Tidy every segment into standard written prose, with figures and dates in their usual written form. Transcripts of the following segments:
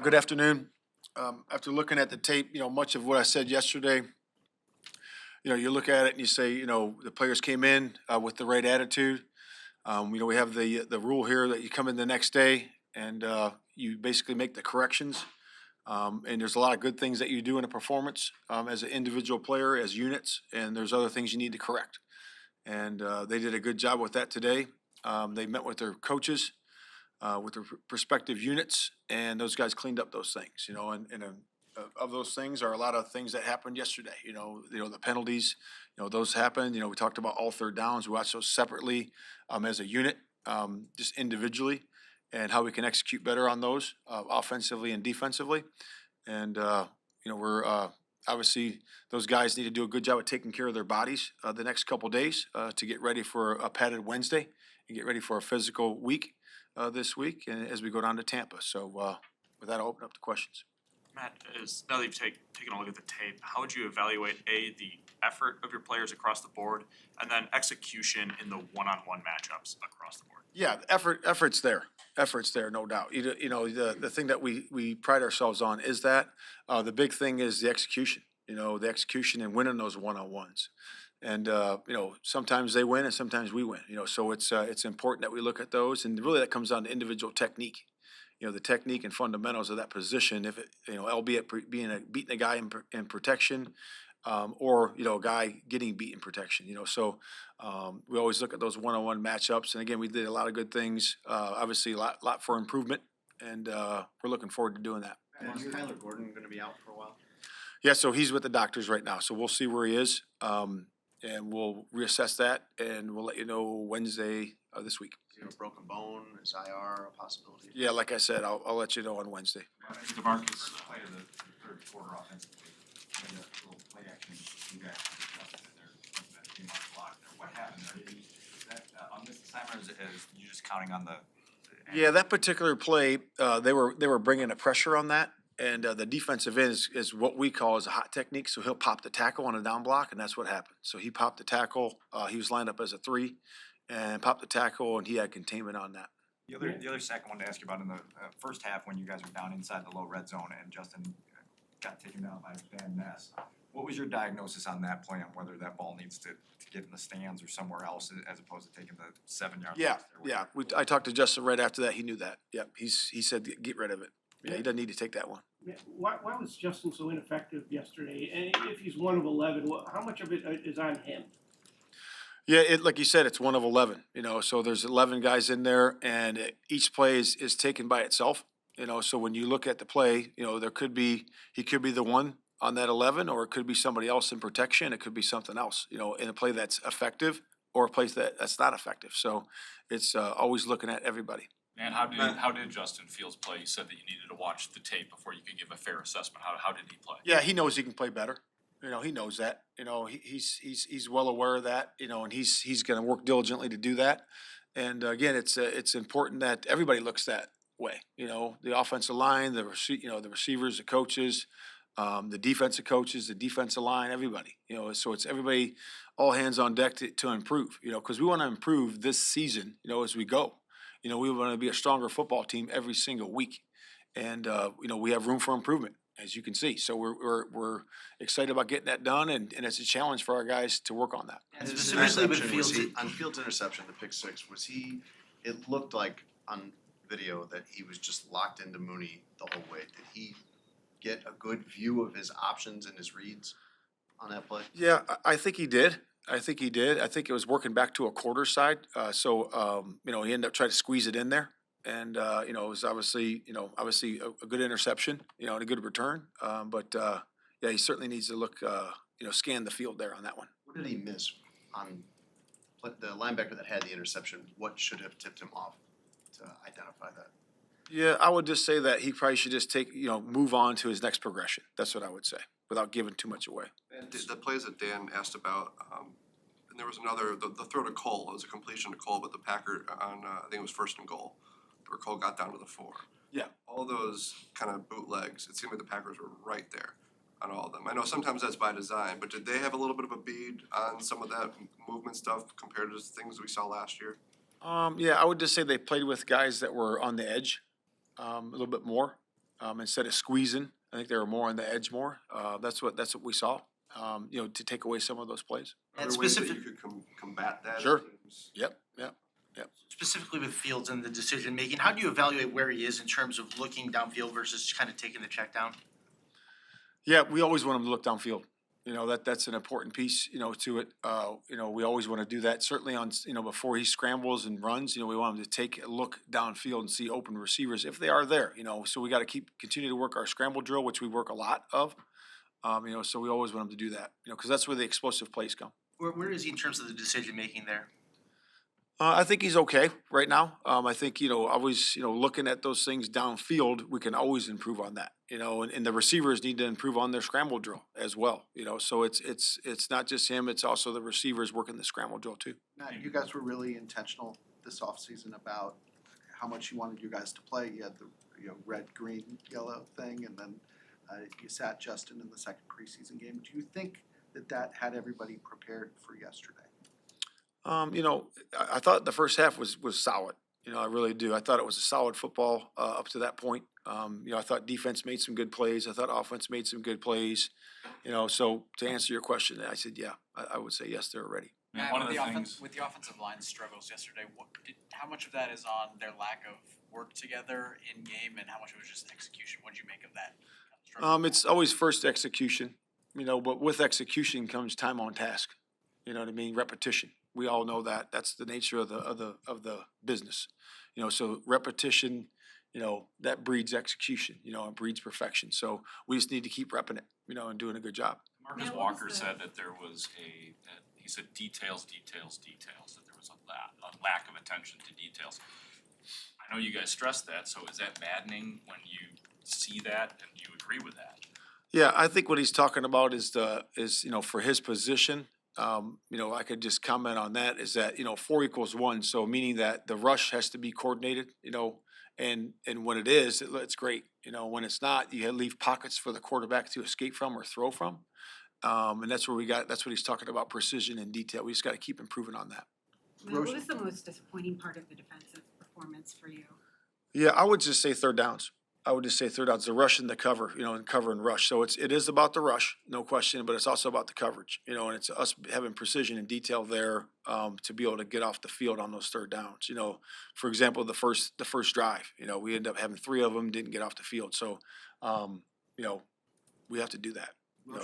Good afternoon. After looking at the tape, much of what I said yesterday, you look at it and you say, the players came in with the right attitude. We have the rule here that you come in the next day and you basically make the corrections. And there's a lot of good things that you do in a performance as an individual player, as units, and there's other things you need to correct. And they did a good job with that today. They met with their coaches, with their prospective units, and those guys cleaned up those things. Of those things are a lot of things that happened yesterday. The penalties, those happened. We talked about all third downs. We watched those separately as a unit, just individually, and how we can execute better on those offensively and defensively. And we're obviously those guys need to do a good job of taking care of their bodies the next couple days to get ready for a padded Wednesday and get ready for a physical week this week, and as we go down to Tampa. So with that, I'll open up the questions. Matt, now that you've taken a look at the tape, how would you evaluate the effort of your players across the board, and then execution in the one-on-one matchups across the board? Yeah, effort's there, no doubt. The thing that we pride ourselves on is that the big thing is the execution. The execution and winning those one-on-ones. And sometimes they win and sometimes we win. So it's important that we look at those, and really that comes down to individual technique. The technique and fundamentals of that position. If it, albeit beating a guy in protection, or a guy getting beat in protection. So we always look at those one-on-one matchups. And again, we did a lot of good things. Obviously, a lot for improvement, and we're looking forward to doing that. And is Kyler Gordon going to be out for a while? Yeah, so he's with the doctors right now. So we'll see where he is, and we'll reassess that, and we'll let you know Wednesday this week. A broken bone, is IR a possibility? Yeah, like I said, I'll let you know on Wednesday. DeMarcus played in the third quarter offensively. Made a little play action, what happened there? Is that on this assignment, or is you just counting on the? Yeah, that particular play, they were bringing a pressure on that, and the defensive end is what we call as a hot technique. So he'll pop the tackle on a down block, and that's what happened. So he popped the tackle. He was lined up as a 3. And popped the tackle, and he had containment on that. The other sack I wanted to ask you about in the first half when you guys were down inside the low red zone and Justin got taken down by Van Ness. What was your diagnosis on that play, on whether that ball needs to get in the stands or somewhere else as opposed to taking the 7-yard? Yeah. I talked to Justin right after that. He knew that. Yep. He said get rid of it. Yeah, he doesn't need to take that one. Yeah. Why was Justin so ineffective yesterday? And if he's 1 of 11, how much of it is on him? Yeah, like you said, it's 1 of 11. So there's 11 guys in there, and each play is taken by itself. So when you look at the play, he could be the one on that 11, or it could be somebody else in protection. It could be something else. In a play that's effective or a play that's not effective. So it's always looking at everybody. And how did Justin Fields play? You said that you needed to watch the tape before you could give a fair assessment. How did he play? Yeah, he knows he can play better. He knows that. He's well aware of that. And he's going to work diligently to do that. And again, it's important that everybody looks that way. The offensive line, the receivers, the coaches, the defensive coaches, the defensive line, everybody. So it's everybody, all hands on deck to improve. Because we want to improve this season. As we go. We want to be a stronger football team every single week, and we have room for improvement, as you can see. So we're excited about getting that done, and it's a challenge for our guys to work on that. And on Fields' interception, the pick 6, it looked like on video that he was just locked into Mooney the whole way. Did he get a good view of his options and his reads on that play? Yeah, I think he did. I think it was working back to a quarter side. So he ended up trying to squeeze it in there. And, it was obviously a good interception, and a good return. But he certainly needs to look, scan the field there on that one. What did he miss on the linebacker that had the interception? What should have tipped him off to identify that? Yeah, I would just say that he probably should just move on to his next progression. That's what I would say, without giving too much away. And the plays that Dan asked about, and there was another, the throw to Cole, it was a completion to Cole, but the Packer on, I think it was 1st and goal, where Cole got down to the 4. Yeah. All those kind of bootlegs, it seemed like the Packers were right there on all of them. I know sometimes that's by design, but did they have a little bit of a bead on some of that movement stuff compared to things we saw last year? Yeah, I would just say they played with guys that were on the edge a little bit more. instead of squeezing. I think they were more on the edge more. That's what we saw. To take away some of those plays. And Are there ways that specific- you could combat that? Sure. Yep. Specifically with Fields and the decision making, how do you evaluate where he is in terms of looking downfield versus kind of taking the check down? Yeah, we always want him to look downfield. That's an important piece, to it. We always want to do that. Certainly on, before he scrambles and runs, we want him to take a look downfield and see open receivers if they are there, So we got to continue to work our scramble drill, which we work a lot of. So we always want him to do that, because that's where the explosive plays come. Where is he in terms of the decision making there? I think he's okay right now. I think, always, looking at those things downfield, we can always improve on that, and the receivers need to improve on their scramble drill as well, so it's not just him, it's also the receivers working the scramble drill too. Matt, you guys were really intentional this offseason about how much you wanted you guys to play. You had the, red, green, yellow thing, and then you sat Justin in the second preseason game. Do you think that had everybody prepared for yesterday? I thought the first half was solid. I really do. I thought it was a solid football up to that point. I thought defense made some good plays. I thought offense made some good plays. So to answer your question, I said, yeah, I would say yes, they're ready. And one of the things, With the offensive line struggles yesterday, how much of that is on their lack of work together in game, and how much of it was just execution? What did you make of that? It's always first execution, but with execution comes time on task. You know what I mean? Repetition. We all know that. That's the nature of the business. So repetition, that breeds execution, it breeds perfection. So we just need to keep repping it, and doing a good job. Marcus Walker said that there was he said details, that there was a lack of attention to details. I know you guys stressed that, so is that maddening when you see that, and do you agree with that? Yeah, I think what he's talking about is for his position. I could just comment on that is that, 4 equals 1. So meaning that the rush has to be coordinated, and when it is, it's great. When it's not, you leave pockets for the quarterback to escape from or throw from. And that's what he's talking about, precision and detail. We just got to keep improving on that. What was the most disappointing part of the defensive performance for you? Yeah, I would just say third downs. The rush and the cover, and cover and rush. So it is about the rush, no question, but it's also about the coverage, and it's us having precision and detail there to be able to get off the field on those third downs. For example, the first drive, we ended up having 3 of them, didn't get off the field. So, we have to do that,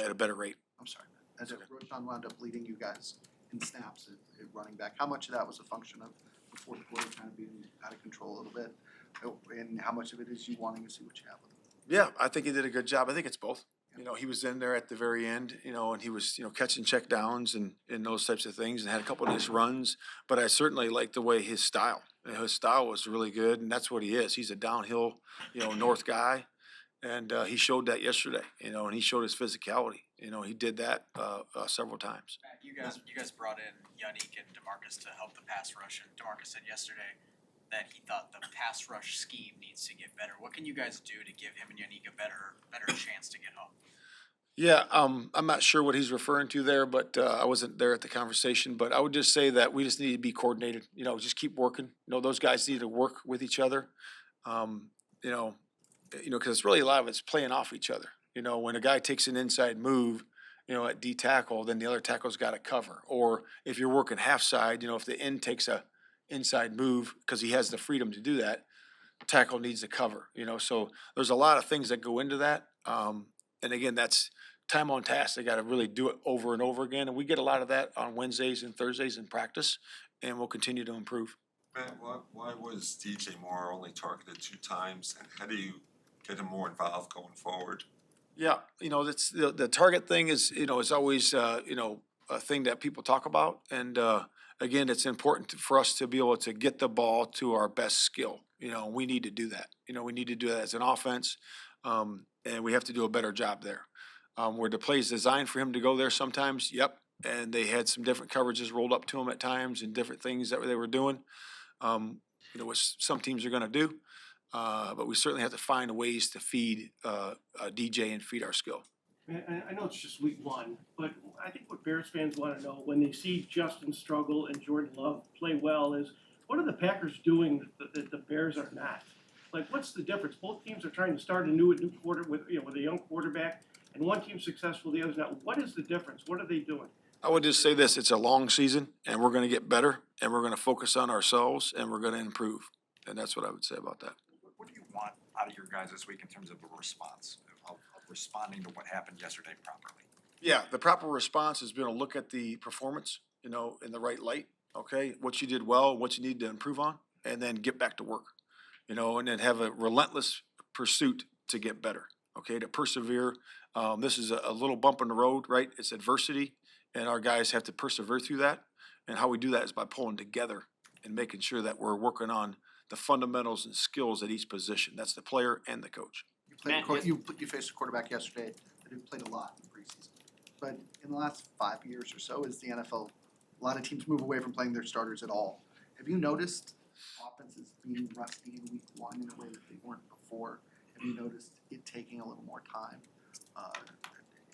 at a better rate. I'm sorry, Matt. As Roshan wound up leading you guys in snaps at running back, how much of that was a function of the fourth quarter kind of being out of control a little bit? And how much of it is you wanting to see what you have with him? Yeah, I think he did a good job. I think it's both. He was in there at the very end, and he was, catching check downs and those types of things, and had a couple of nice runs. But I certainly liked the way his style. His style was really good, and that's what he is. He's a downhill, north guy, and he showed that yesterday. And he showed his physicality. He did that several times. Matt, you guys brought in Yannick and DeMarcus to help the pass rush, and DeMarcus said yesterday that he thought the pass rush scheme needs to get better. What can you guys do to give him and Yannick a better chance to get home? Yeah, I'm not sure what he's referring to there, but I wasn't there at the conversation. But I would just say that we just need to be coordinated. Just keep working. Those guys need to work with each other. Because it's really a lot of it's playing off each other. When a guy takes an inside move, at D tackle, then the other tackle's got to cover. Or if you're working half side, if the end takes a inside move because he has the freedom to do that, tackle needs to cover, so there's a lot of things that go into that. And again, that's time on task. They got to really do it over and over again. And we get a lot of that on Wednesdays and Thursdays in practice, and we'll continue to improve. Matt, why was DJ Moore only targeted 2 times, and how do you get him more involved going forward? Yeah, that's the target thing is, is always, a thing that people talk about. And, again, it's important for us to be able to get the ball to our best skill. We need to do that. We need to do that as an offense, and we have to do a better job there. Where the play is designed for him to go there sometimes, yep, and they had some different coverages rolled up to him at times and different things that they were doing, which some teams are going to do. But we certainly have to find ways to feed DJ and feed our skill. I know it's just week 1, but I think what Bears fans want to know when they see Justin struggle and Jordan Love play well is, what are the Packers doing that the Bears are not? Like, what's the difference? Both teams are trying to start a new quarter with a young quarterback, and one team's successful, the other's not. What is the difference? What are they doing? I would just say this, it's a long season and we're gonna get better and we're gonna focus on ourselves and we're gonna improve. And that's what I would say about that. What do you want out of your guys this week in terms of a response, of responding to what happened yesterday properly? Yeah, the proper response has been to look at the performance, in the right light, okay? What you did well, what you need to improve on, and then get back to work, and then have a relentless pursuit to get better, okay? To persevere. This is a little bump in the road, right? It's adversity, and our guys have to persevere through that. And how we do that is by pulling together and making sure that we're working on the fundamentals and skills at each position. That's the player and the coach. You faced a quarterback yesterday that had played a lot in preseason. But in the last 5 years or so, as the NFL, a lot of teams move away from playing their starters at all. Have you noticed offenses being rusty in week one in a way that they weren't before? Have you noticed it taking a little more time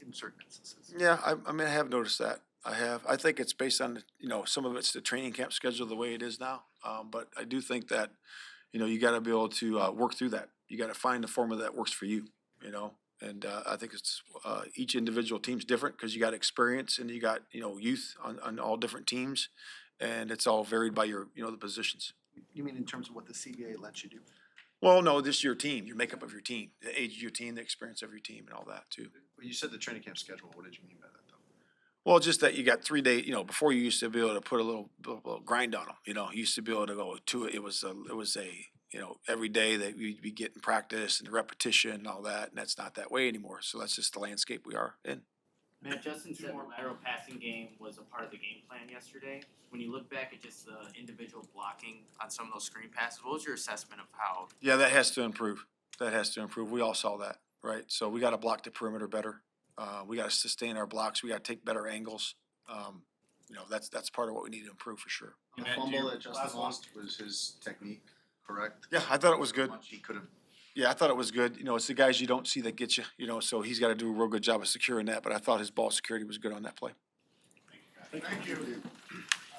in certain instances? Yeah, I have noticed that. I have. I think it's based on, some of it's the training camp schedule the way it is now. But I do think that, you got to be able to work through that. You got to find the formula that works for you, And I think it's each individual team's different because you got experience and you got, youth on all different teams. And it's all varied by your, the positions. You mean in terms of what the CBA lets you do? Well, no, this is your team, your makeup of your team, the age of your team, the experience of your team and all that too. Well, you said the training camp schedule, what did you mean by that though? Well, just that you got 3 days, before you used to be able to put a little grind on them, you used to be able to go to it. It was every day that you'd be getting practice and repetition and all that. And that's not that way anymore. So that's just the landscape we are in. Matt, Justin said the lateral passing game was a part of the game plan yesterday. When you look back at just the individual blocking on some of those screen passes, what was your assessment of how? Yeah, that has to improve. We all saw that, right? So we got to block the perimeter better. We got to sustain our blocks. We got to take better angles. That's part of what we need to improve for sure. The fumble that Justin lost was his technique, correct? Yeah, I thought it was good. How much he could have. Yeah, I thought it was good. It's the guys you don't see that get you, so he's got to do a real good job of securing that. But I thought his ball security was good on that play. Thank you.